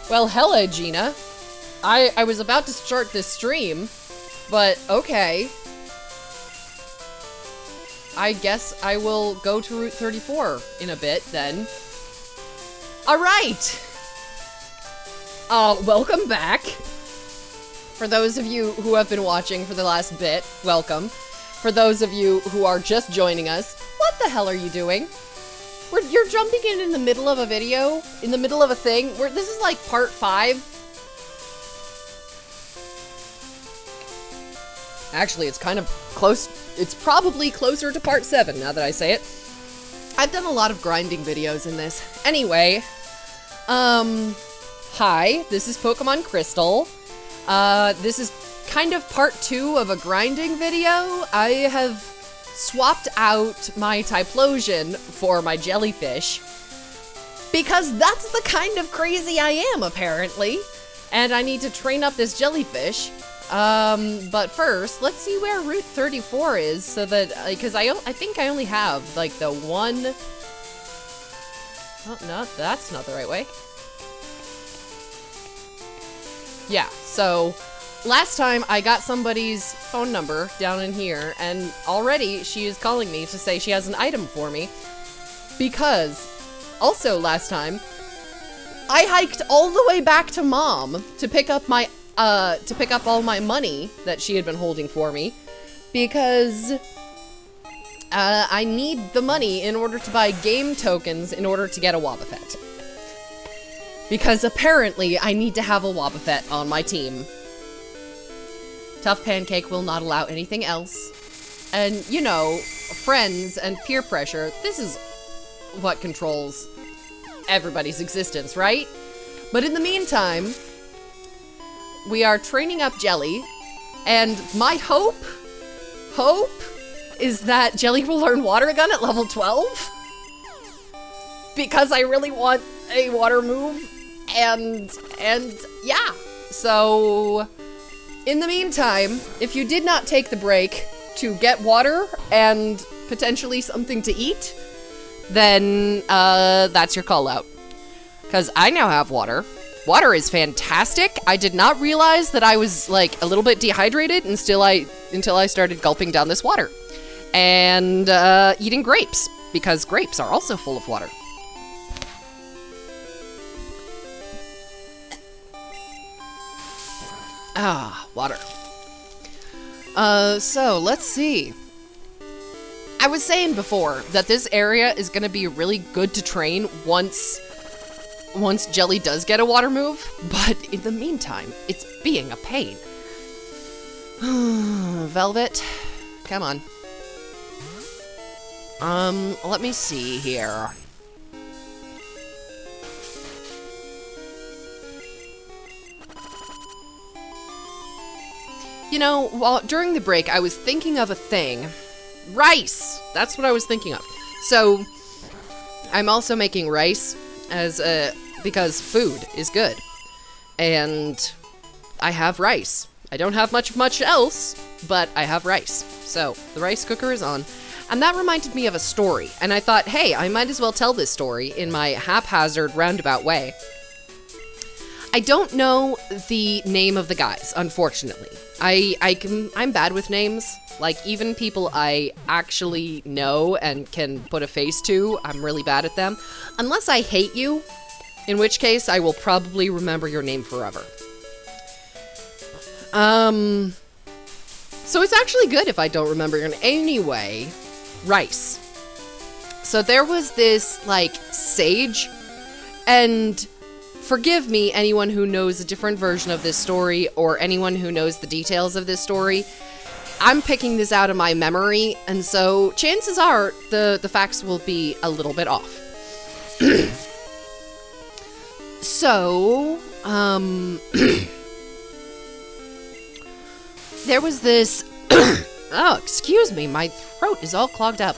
Well, hella, Gina. I was about to start this stream, but okay. I guess I will go to Route 34 in a bit, then. Alright! Welcome back. For those of you who have been watching for the last bit, welcome. For those of you who are just joining us, what the hell are you doing? You're jumping in the middle of a video, in the middle of a thing, where this is like part 5. Actually, it's kind of close. It's probably closer to part 7, now that I say it. I've done a lot of grinding videos in this. Anyway, hi, this is Pokemon Crystal. This is kind of part 2 of a grinding video. I have swapped out my Typhlosion for my jellyfish, because that's the kind of crazy I am, apparently. And I need to train up this jellyfish. But first, let's see where Route 34 is, so that, because I think I only have, like, the one... Oh, no, that's not the right way. Yeah, so, last time I got somebody's phone number down in here, and already she is calling me to say she has an item for me, because, also last time, I hiked all the way back to Mom to pick up my to pick up all my money that she had been holding for me, because I need the money in order to buy game tokens in order to get a Wobbuffet. Because apparently I need to have a Wobbuffet on my team. Tough Pancake will not allow anything else. And, you know, friends and peer pressure, this is what controls everybody's existence, right? But in the meantime, we are training up Jelly, and my hope is that Jelly will learn Water Gun at level 12, because I really want a water move, and yeah. So, in the meantime, if you did not take the break to get water and potentially something to eat, then that's your call out, because I now have water. Water is fantastic. I did not realize that I was, like, a little bit dehydrated until I started gulping down this water. And, eating grapes, because grapes are also full of water. Ah, water. So, let's see. I was saying before that this area is gonna be really good to train once Jelly does get a water move, but in the meantime, it's being a pain. Velvet, come on. Let me see here. You know, during the break, I was thinking of a thing. Rice! That's what I was thinking of. So, I'm also making rice as because food is good. And I have rice. I don't have much else, but I have rice. So, the rice cooker is on. And that reminded me of a story. And I thought, hey, I might as well tell this story in my haphazard, roundabout way. I don't know the name of the guys, unfortunately. I'm bad with names. Like, even people I actually know and can put a face to, I'm really bad at them. Unless I hate you, in which case I will probably remember your name forever. So it's actually good if I don't remember your name. Anyway, rice. So there was this, like, sage, and forgive me, anyone who knows a different version of this story, or anyone who knows the details of this story. I'm picking this out of my memory, and so chances are the facts will be a little bit off. So, there was this, oh, excuse me, my throat is all clogged up.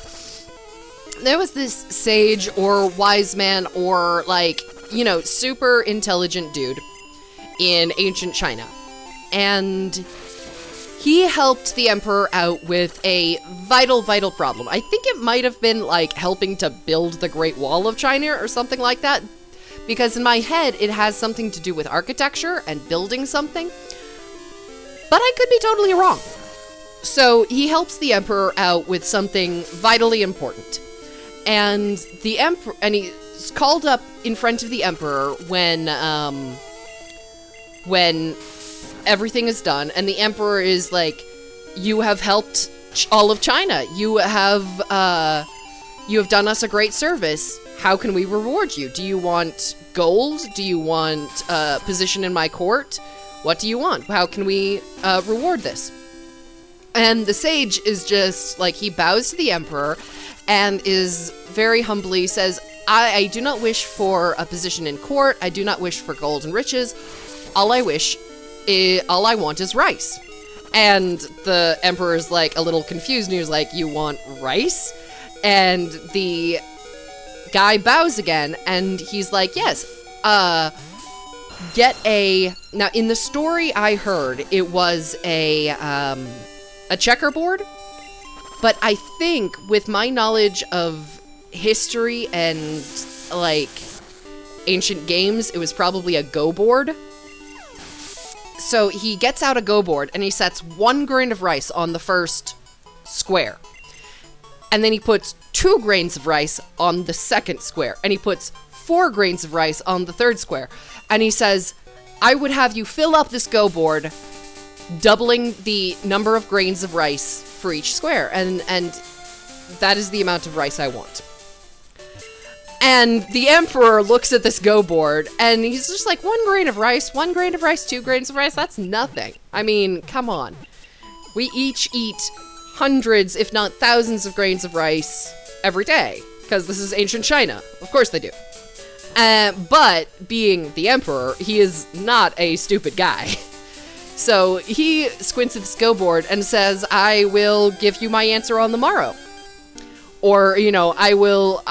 There was this sage or wise man or, like, you know, super intelligent dude in ancient China. And he helped the emperor out with a vital problem. I think it might have been, like, helping to build the Great Wall of China or something like that. because in my head it has something to do with architecture and building something, but I could be totally wrong. So he helps the emperor out with something vitally important, and he's called up in front of the emperor when everything is done, and the emperor is like, "You have helped all of China. You have done us a great service. How can we reward you? Do you want gold? Do you want a position in my court? What do you want? How can we reward this?" And the sage is just like, he bows to the emperor and is very humbly says, I do not wish for a position in court. I do not wish for gold and riches. All I want is rice. And the emperor's like a little confused, and he was like, "You want rice?" And the guy bows again, and he's like, "Yes, now in the story I heard, it was a checkerboard, but I think with my knowledge of history and like ancient games, it was probably a go board." So he gets out a go board and he sets 1 grain of rice on the first square. And then he puts 2 grains of rice on the second square. And he puts 4 grains of rice on the third square. And he says, "I would have you fill up this go board, doubling the number of grains of rice for each square. And that is the amount of rice I want." And the emperor looks at this go board, and he's just like, 1 grain of rice, 1 grain of rice, 2 grains of rice, that's nothing. I mean, come on. We each eat hundreds, if not thousands of grains of rice every day, because this is ancient China. Of course they do. But being the emperor, he is not a stupid guy. So he squints at this go board and says, "I will give you my answer on the morrow. Or, I will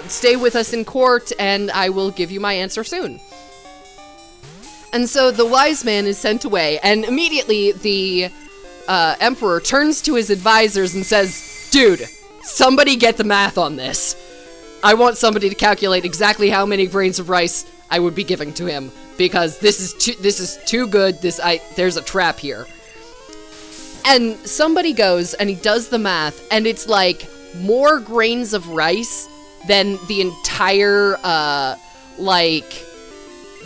stay with us in court, and I will give you my answer soon." And so the wise man is sent away, and immediately the emperor turns to his advisors and says, "Dude, somebody get the math on this. I want somebody to calculate exactly how many grains of rice I would be giving to him, because this is too good. There's a trap here." And somebody goes and he does the math, and it's like more grains of rice than the entire,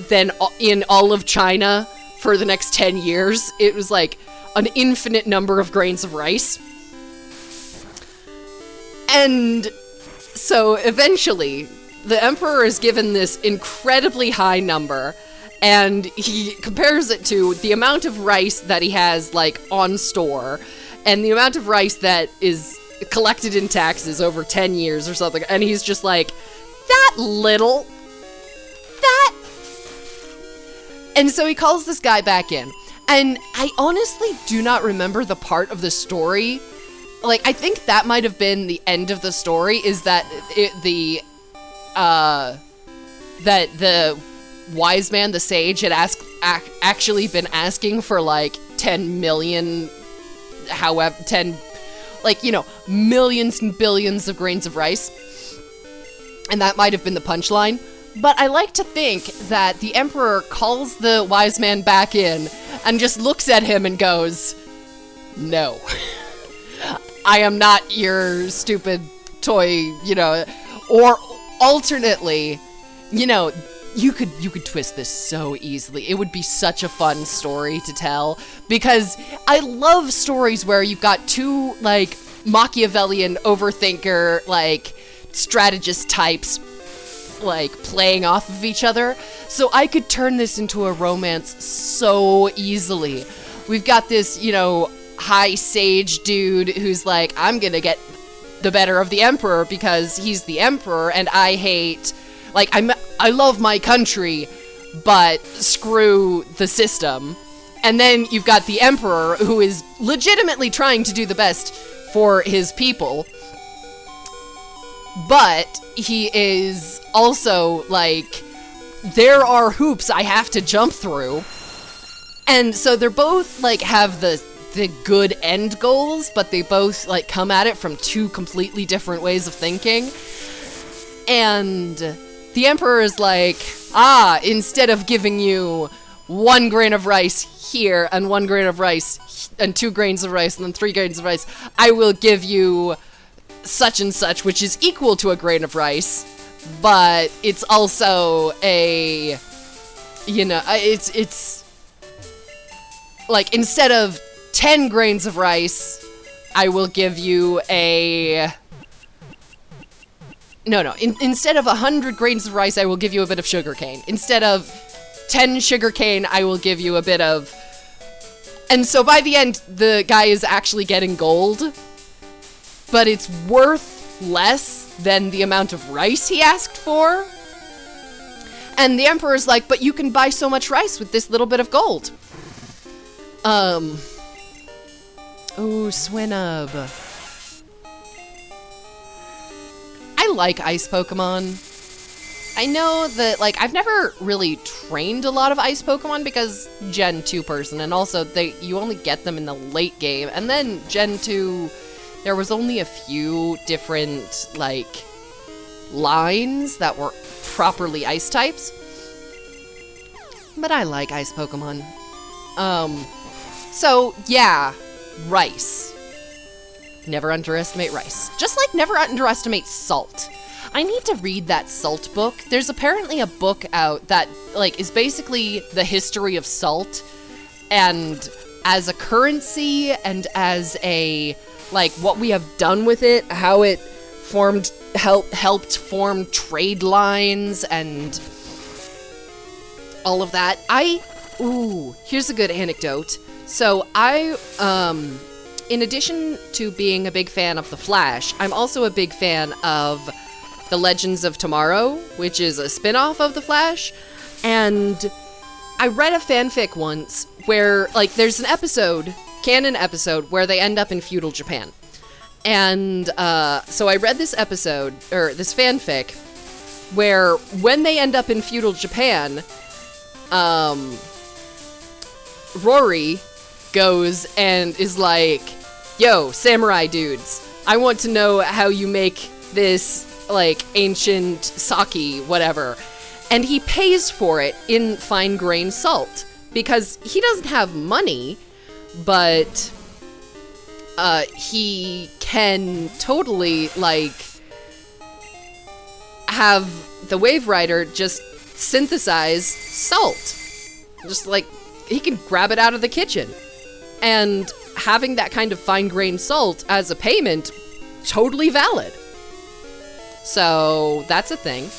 than in all of China for the next 10 years. It was like an infinite number of grains of rice. And so eventually, the emperor is given this incredibly high number, and he compares it to the amount of rice that he has, like, on store, and the amount of rice that is collected in taxes over 10 years or something, and he's just like, that little, that. And so he calls this guy back in, and I honestly do not remember the part of the story. Like, I think that might have been the end of the story, is that the wise man, the sage, had actually been asking for, like, 10 million, however, 10, like, millions and billions of grains of rice. And that might have been the punchline. But I like to think that the emperor calls the wise man back in and just looks at him and goes, "No. I am not your stupid toy, or alternately, you could twist this so easily. It would be such a fun story to tell, because I love stories where you've got two, like, Machiavellian overthinker, like, strategist types, like, playing off of each other. So I could turn this into a romance so easily. We've got this, high sage dude who's like, I'm gonna get the better of the emperor because he's the emperor, and I hate, like, I love my country, but screw the system. And then you've got the emperor who is legitimately trying to do the best for his people, but he is also like, there are hoops I have to jump through. And so they're both, like, have the good end goals, but they both, like, come at it from two completely different ways of thinking. And the Emperor is like, instead of giving you 1 grain of rice here, and 1 grain of rice, and 2 grains of rice, and then 3 grains of rice, I will give you such and such, which is equal to a grain of rice, but it's also a, it's like, instead of 10 grains of rice, I will give you a... No. Instead of 100 grains of rice, I will give you a bit of sugarcane. Instead of 10 sugarcane, I will give you a bit of... And so by the end, the guy is actually getting gold, but it's worth less than the amount of rice he asked for. And the Emperor's like, but you can buy so much rice with this little bit of gold. Oh, Swinub. I like ice Pokemon. I know that, like, I've never really trained a lot of ice Pokemon because Gen 2 person, and also you only get them in the late game. And then Gen 2, there was only a few different, like, lines that were properly ice types. But I like ice Pokemon. So, yeah, rice. Never underestimate rice. Just like never underestimate salt. I need to read that salt book. There's apparently a book out that, like, is basically the history of salt, and as a currency, and as a, like, what we have done with it, how it helped form trade lines, and all of that. Here's a good anecdote. So, in addition to being a big fan of The Flash, I'm also a big fan of The Legends of Tomorrow, which is a spin-off of The Flash, and I read a fanfic once where, like, there's an canon episode, where they end up in feudal Japan. And, so I read this episode, or this fanfic, where when they end up in feudal Japan, Rory goes and is like, yo, samurai dudes, I want to know how you make this, like, ancient sake, whatever. And he pays for it in fine grained salt, because he doesn't have money, but he can totally, like, have the Wave Rider just synthesize salt. Just, like, he can grab it out of the kitchen. And having that kind of fine-grained salt as a payment, totally valid. So, that's a thing.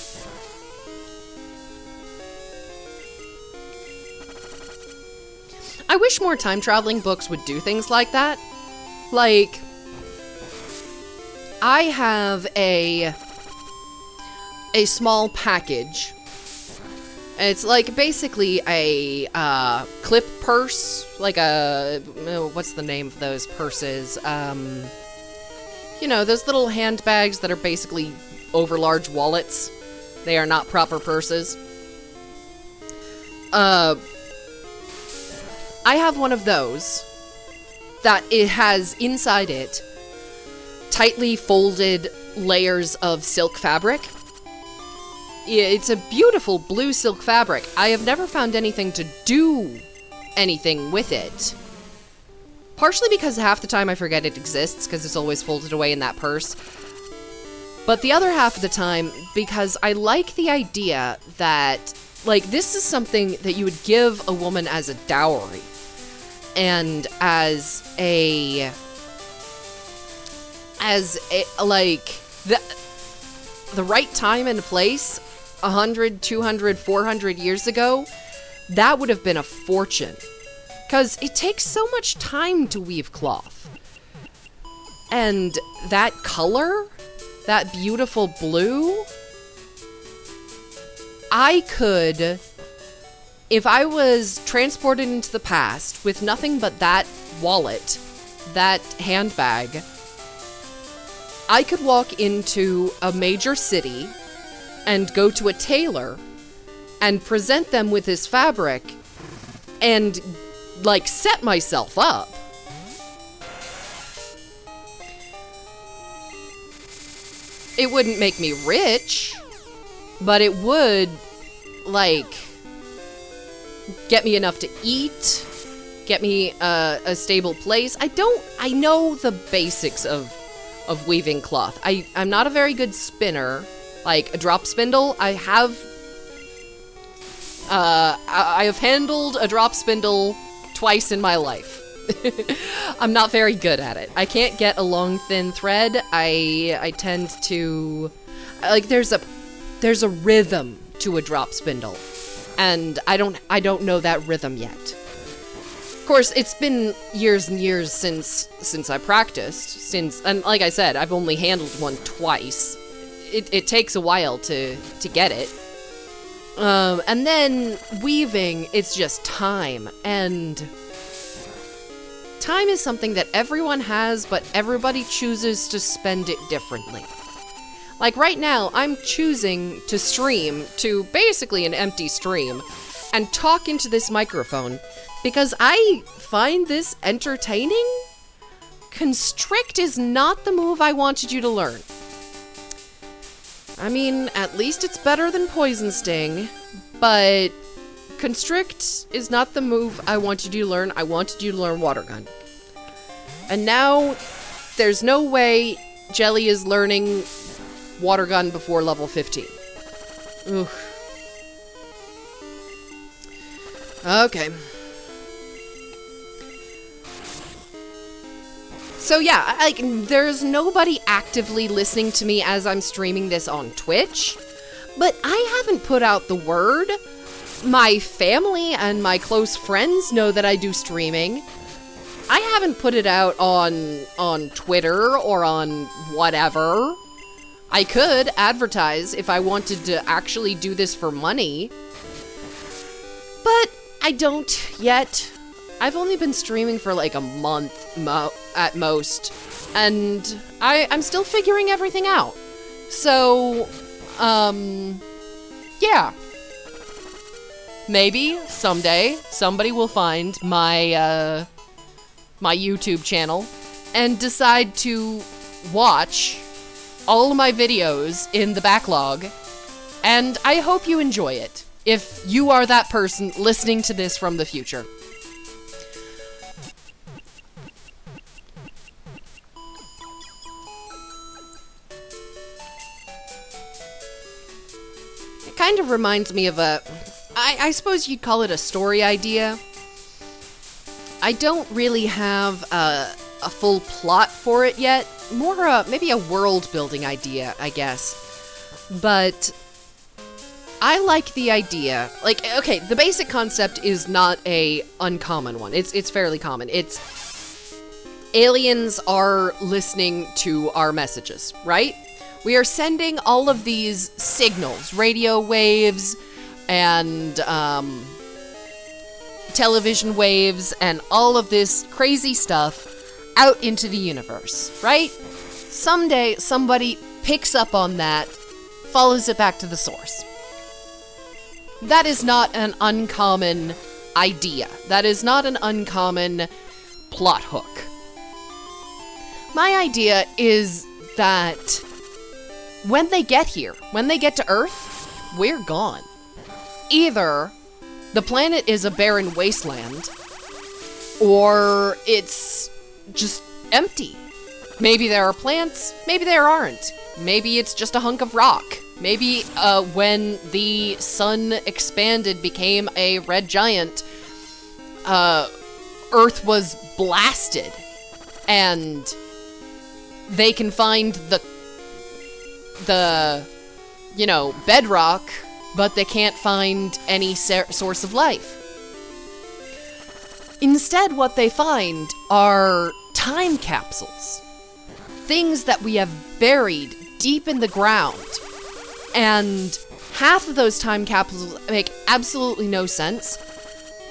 I wish more time-traveling books would do things like that. Like, I have a small package. It's like basically a clip purse, like what's the name of those purses? You know, those little handbags that are basically overlarge wallets. They are not proper purses. I have one of those that it has inside it tightly folded layers of silk fabric. It's a beautiful blue silk fabric. I have never found anything to do anything with it. Partially because half the time I forget it exists, because it's always folded away in that purse. But the other half of the time, because I like the idea that, like, this is something that you would give a woman as a dowry. And as a like, the right time and place, 100, 200, 400 years ago, that would have been a fortune. Because it takes so much time to weave cloth. And that color, that beautiful blue, I could, if I was transported into the past with nothing but that wallet, that handbag, I could walk into a major city and go to a tailor and present them with this fabric and, like, set myself up. It wouldn't make me rich, but it would, like, get me enough to eat, get me a stable place. I know the basics of weaving cloth. I'm not a very good spinner, like a drop spindle. I have handled a drop spindle twice in my life. I'm not very good at it. I can't get a long, thin thread. I tend to, like, there's a rhythm to a drop spindle, and I don't know that rhythm yet. Of course, it's been years and years since I practiced, and like I said, I've only handled one twice. It takes a while to get it. And then weaving, it's just time, and time is something that everyone has, but everybody chooses to spend it differently. Like right now, I'm choosing to stream to basically an empty stream and talk into this microphone because I find this entertaining. Constrict is not the move I wanted you to learn. I mean, at least it's better than Poison Sting, but Constrict is not the move I wanted you to learn. I wanted you to learn Water Gun. And now, there's no way Jelly is learning Water Gun before level 15. Oof. Okay. So yeah, like, there's nobody actively listening to me as I'm streaming this on Twitch, but I haven't put out the word. My family and my close friends know that I do streaming. I haven't put it out on Twitter or on whatever. I could advertise if I wanted to actually do this for money, but I don't yet. I've only been streaming for like a month at most, and I'm still figuring everything out. So, yeah. Maybe someday somebody will find my my YouTube channel and decide to watch all of my videos in the backlog, and I hope you enjoy it if you are that person listening to this from the future. It kind of reminds me of I suppose you'd call it a story idea. I don't really have a full plot for it yet. More maybe a world-building idea, I guess. But I like the idea. Like, okay, the basic concept is not a uncommon one. It's fairly common. It's aliens are listening to our messages, right? We are sending all of these signals, radio waves, and television waves, and all of this crazy stuff out into the universe, right? Someday, somebody picks up on that, follows it back to the source. That is not an uncommon idea. That is not an uncommon plot hook. My idea is that when they get here, when they get to Earth, we're gone. Either the planet is a barren wasteland, or it's just empty. Maybe there are plants, maybe there aren't. Maybe it's just a hunk of rock. Maybe when the sun expanded, became a red giant, Earth was blasted, and they can find the bedrock, but they can't find any source of life. Instead, what they find are time capsules. Things that we have buried deep in the ground. And half of those time capsules make absolutely no sense.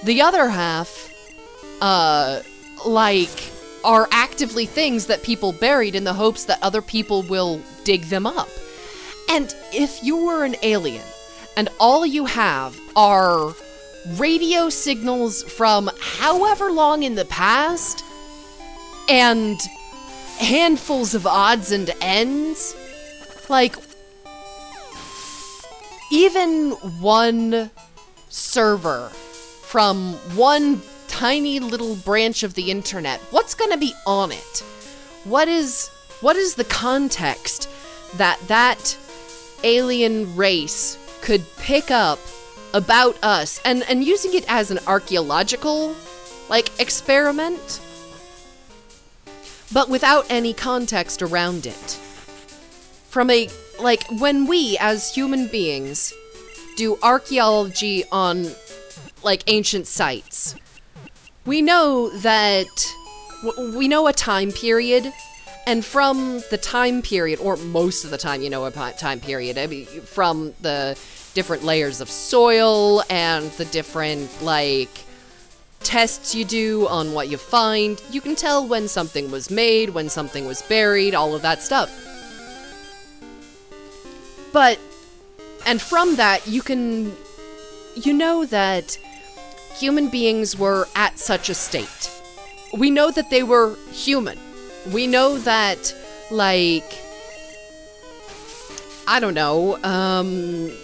The other half, are actively things that people buried in the hopes that other people will dig them up. And if you were an alien, and all you have are radio signals from however long in the past, and handfuls of odds and ends, like, even one server from one tiny little branch of the internet, what's gonna be on it? What is the context that alien race could pick up about us and using it as an archaeological, like, experiment, but without any context around it? From a, like, when we as human beings do archaeology on, like, ancient sites, we know a time period, and from the time period, or most of the time you know a time period, I mean, from the different layers of soil and the different, like, tests you do on what you find, you can tell when something was made, when something was buried, all of that stuff. But, and from that, you know that human beings were at such a state. We know that they were human. We know that, like, I don't know,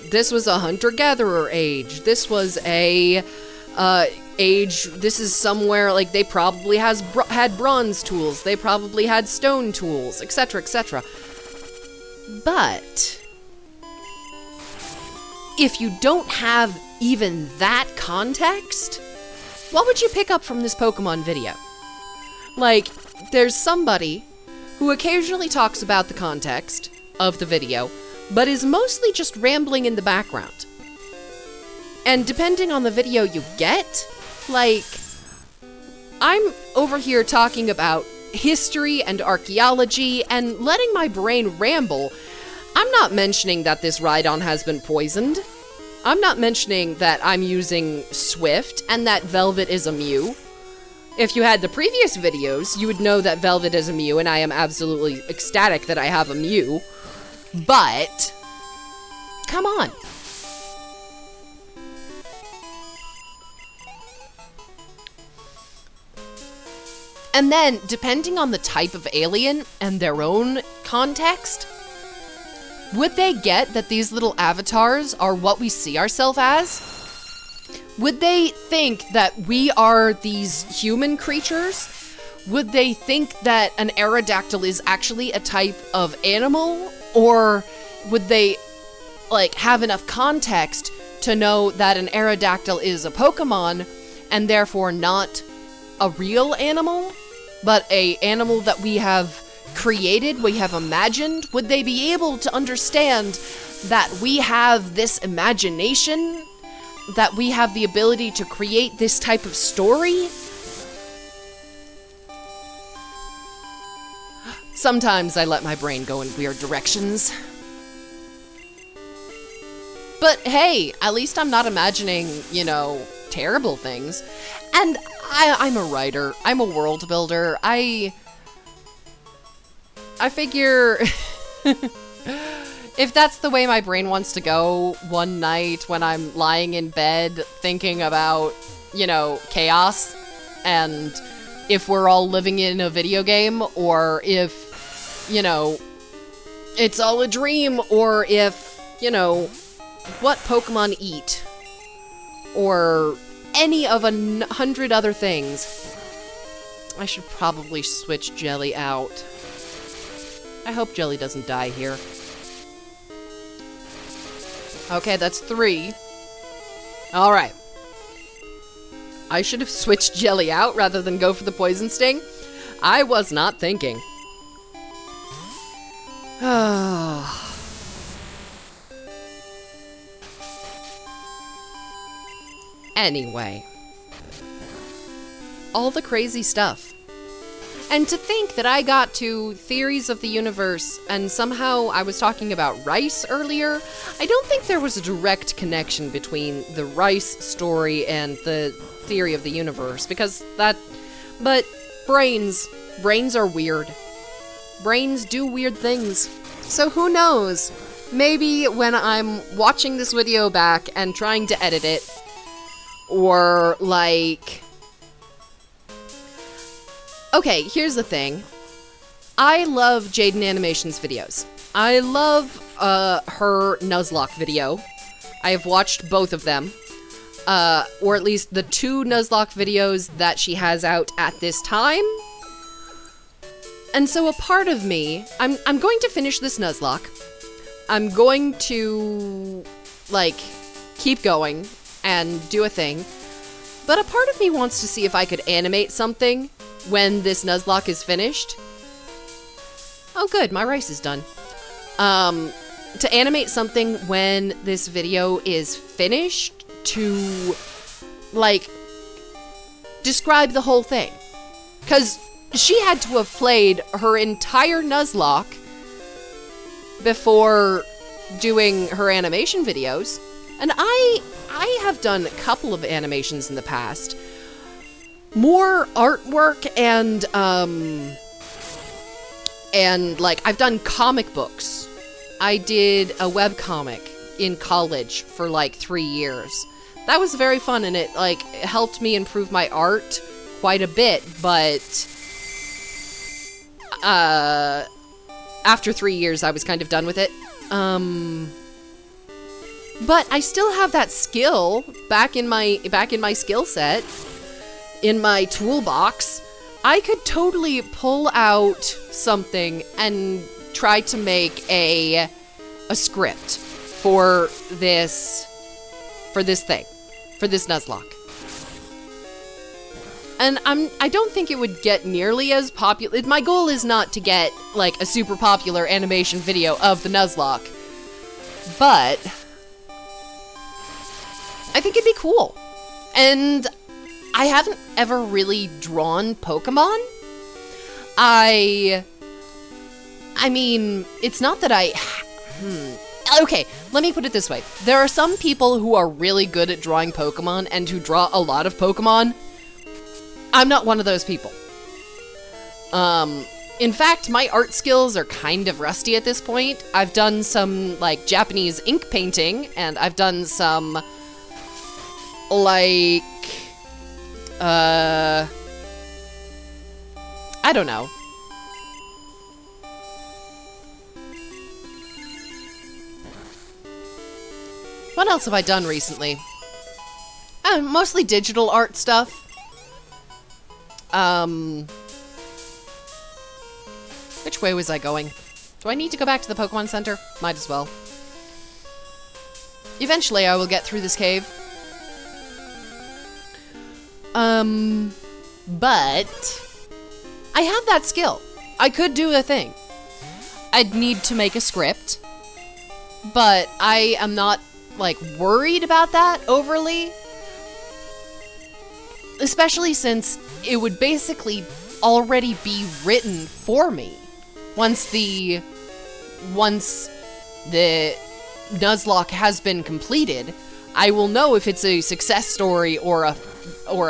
this was a hunter-gatherer age. This was a, age, this is somewhere, like, they probably had bronze tools. They probably had stone tools, etc., etc. But if you don't have even that context, what would you pick up from this Pokemon video? Like, there's somebody who occasionally talks about the context of the video, but is mostly just rambling in the background. And depending on the video you get, like, I'm over here talking about history and archaeology and letting my brain ramble. I'm not mentioning that this Rhydon has been poisoned. I'm not mentioning that I'm using Swift and that Velvet is a Mew. If you had the previous videos, you would know that Velvet is a Mew, and I am absolutely ecstatic that I have a Mew. But, come on. And then, depending on the type of alien and their own context, would they get that these little avatars are what we see ourselves as? Would they think that we are these human creatures? Would they think that an Aerodactyl is actually a type of animal? Or would they, like, have enough context to know that an Aerodactyl is a Pokemon and therefore not a real animal, but a animal that we have created, we have imagined? Would they be able to understand that we have this imagination, that we have the ability to create this type of story? Sometimes I let my brain go in weird directions. But hey, at least I'm not imagining, you know, terrible things. And I'm a writer, I'm a world builder, I figure if that's the way my brain wants to go one night when I'm lying in bed thinking about, you know, chaos, and if we're all living in a video game, or if, you know, it's all a dream, or if, you know, what Pokemon eat, or any of 100 other things. I should probably switch Jelly out. I hope Jelly doesn't die here. Okay, that's 3. Alright. I should have switched Jelly out rather than go for the Poison Sting. I was not thinking. Anyway. All the crazy stuff. And to think that I got to theories of the universe and somehow I was talking about rice earlier, I don't think there was a direct connection between the rice story and the theory of the universe, because that... But brains are weird. Brains do weird things. So who knows? Maybe when I'm watching this video back and trying to edit it, or like... Okay, here's the thing. I love Jaden Animation's videos. I love her Nuzlock video. I have watched both of them. Or at least the 2 Nuzlock videos that she has out at this time. And so a part of me, I'm going to finish this Nuzlock. I'm going to, like, keep going and do a thing. But a part of me wants to see if I could animate something when this Nuzlock is finished. Oh good, my rice is done. To animate something when this video is finished to, like, describe the whole thing. Because she had to have played her entire Nuzlock before doing her animation videos. And I have done a couple of animations in the past. More artwork and like, I've done comic books. I did a webcomic in college for like 3 years. That was very fun, and it like helped me improve my art quite a bit, but after 3 years I was kind of done with it. But I still have that skill back in my skill set, in my toolbox. I could totally pull out something and try to make a script for this thing, for this Nuzlock. And I don't think it would get nearly as popular. My goal is not to get like a super popular animation video of the Nuzlock, but I think it'd be cool. And I haven't ever really drawn Pokemon. I mean, it's not that Okay, let me put it this way. There are some people who are really good at drawing Pokemon and who draw a lot of Pokemon. I'm not one of those people. In fact, my art skills are kind of rusty at this point. I've done some, like, Japanese ink painting, and I've done some, like, I don't know. What else have I done recently? Mostly digital art stuff. Which way was I going? Do I need to go back to the Pokemon Center? Might as well. Eventually I will get through this cave. But I have that skill. I could do a thing. I'd need to make a script, but I am not, like, worried about that overly. Especially since it would basically already be written for me. Once the Nuzlock has been completed, I will know if it's a success story or a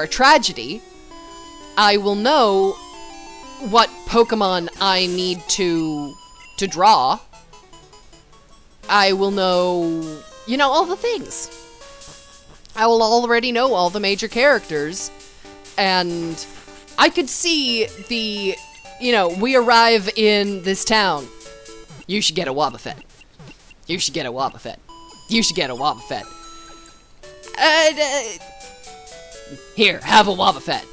tragedy. I will know what Pokemon I need to draw. I will know, you know, all the things. I will already know all the major characters, and I could see the, you know, we arrive in this town. You should get a Wobbuffet. You should get a Wobbuffet. You should get a Wobbuffet. Here, have a Wobbuffet.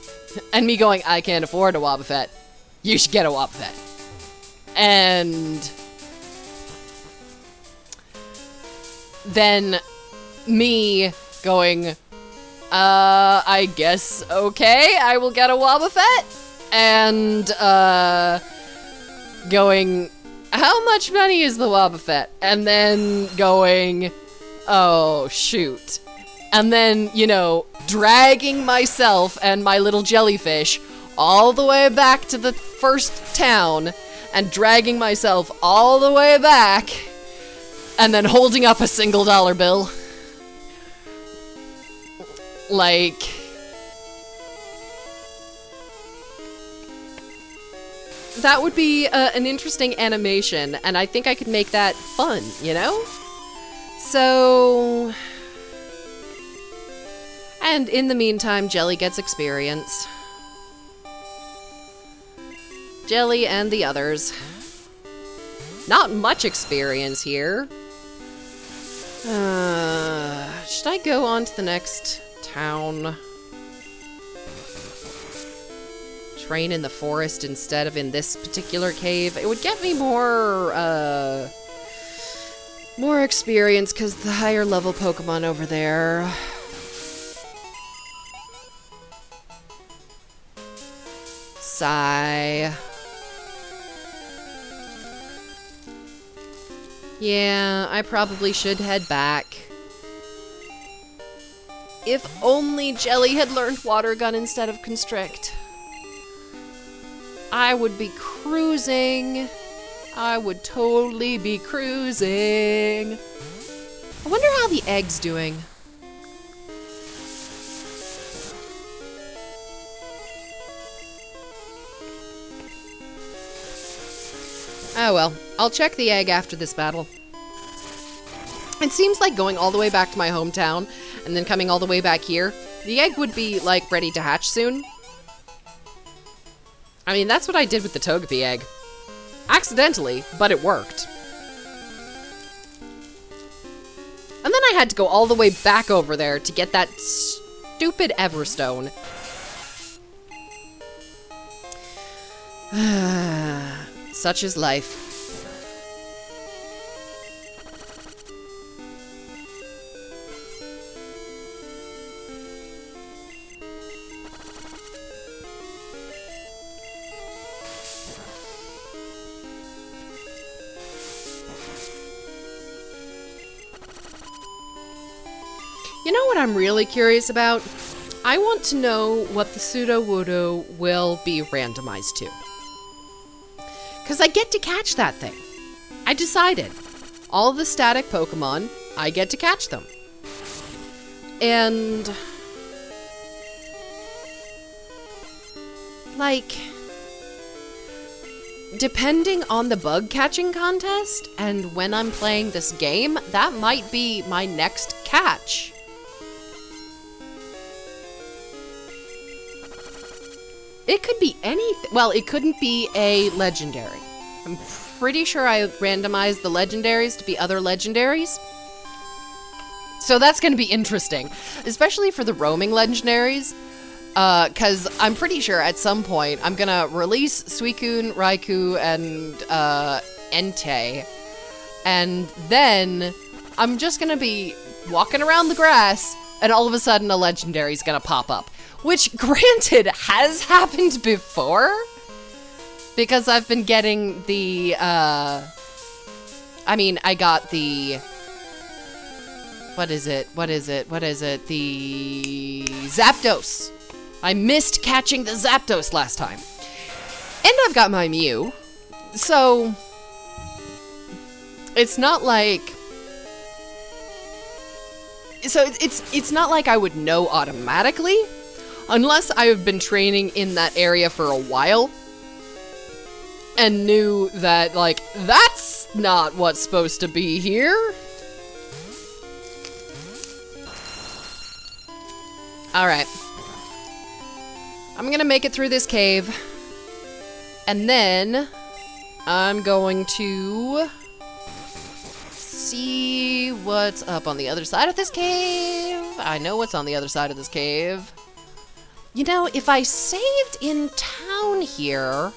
And me going, I can't afford a Wobbuffet. You should get a Wobbuffet. And then me going, I guess, okay, I will get a Wobbuffet. And, going, how much money is the Wobbuffet? And then going, oh, shoot. And then, you know, dragging myself and my little jellyfish all the way back to the first town, and dragging myself all the way back, and then holding up a $1 bill. Like, that would be an interesting animation, and I think I could make that fun, you know? So, and in the meantime, Jelly gets experience. Jelly and the others. Not much experience here. Should I go on to the next town? Train in the forest instead of in this particular cave? It would get me more experience, because the higher level Pokemon over there. Sigh. Yeah, I probably should head back. If only Jelly had learned Water Gun instead of Constrict. I would be cruising. I would totally be cruising. I wonder how the egg's doing. Oh well, I'll check the egg after this battle. It seems like going all the way back to my hometown and then coming all the way back here, the egg would be, like, ready to hatch soon. I mean, that's what I did with the Togepi egg. Accidentally, but it worked. And then I had to go all the way back over there to get that stupid Everstone. Such is life. You know what I'm really curious about? I want to know what the Sudowoodo will be randomized to. Because I get to catch that thing. I decided. All of the static Pokemon, I get to catch them. And... like... depending on the bug catching contest, and when I'm playing this game, that might be my next catch. It could be anything. Well, it couldn't be a legendary. I'm pretty sure I randomized the legendaries to be other legendaries. So that's going to be interesting, especially for the roaming legendaries. Because I'm pretty sure at some point I'm going to release Suicune, Raikou, and Entei. And then I'm just going to be walking around the grass, and all of a sudden a legendary is going to pop up. Which, granted, has happened before, because I've been getting the, I got the, what is it, the Zapdos. I missed catching the Zapdos last time. And I've got my Mew, so, it's not like, it's not like I would know automatically. Unless I have been training in that area for a while and knew that, like, that's not what's supposed to be here. Alright. I'm gonna make it through this cave. And then I'm going to see what's up on the other side of this cave. I know what's on the other side of this cave. You know, if I saved in town here,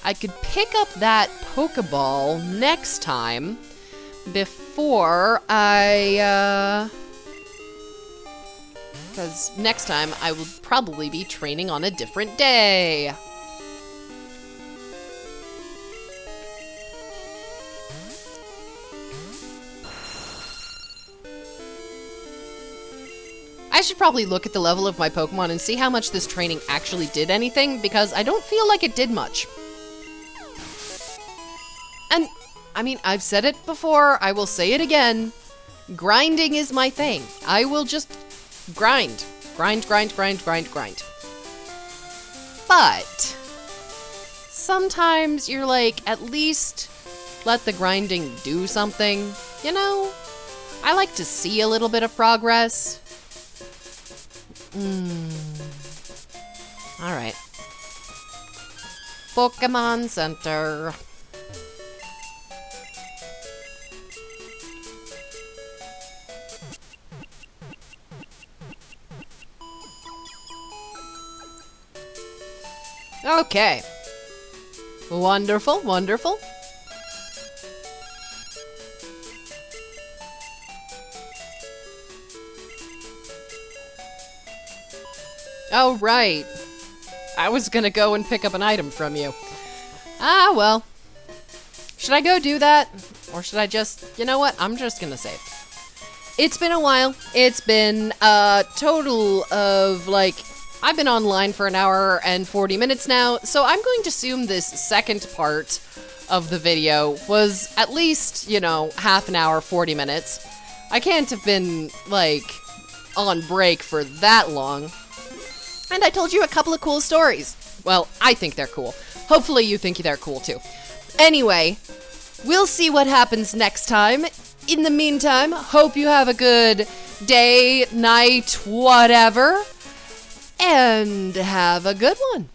I could pick up that Pokeball next time before I, because next time I will probably be training on a different day. I should probably look at the level of my Pokemon and see how much this training actually did anything, because I don't feel like it did much. And, I mean, I've said it before, I will say it again. Grinding is my thing. I will just grind. Grind. But, sometimes you're like, at least let the grinding do something, you know? I like to see a little bit of progress. Alright. Pokemon Center. Okay. Wonderful, wonderful. Oh, right. I was gonna go and pick up an item from you. Ah, well. Should I go do that? Or should I just... You know what? I'm just gonna save. It's been a while. It's been a total of, like... I've been online for an hour and 40 minutes now, so I'm going to assume this second part of the video was at least, you know, half an hour, 40 minutes. I can't have been, like, on break for that long. And I told you a couple of cool stories. Well, I think they're cool. Hopefully you think they're cool too. Anyway, we'll see what happens next time. In the meantime, hope you have a good day, night, whatever. And have a good one.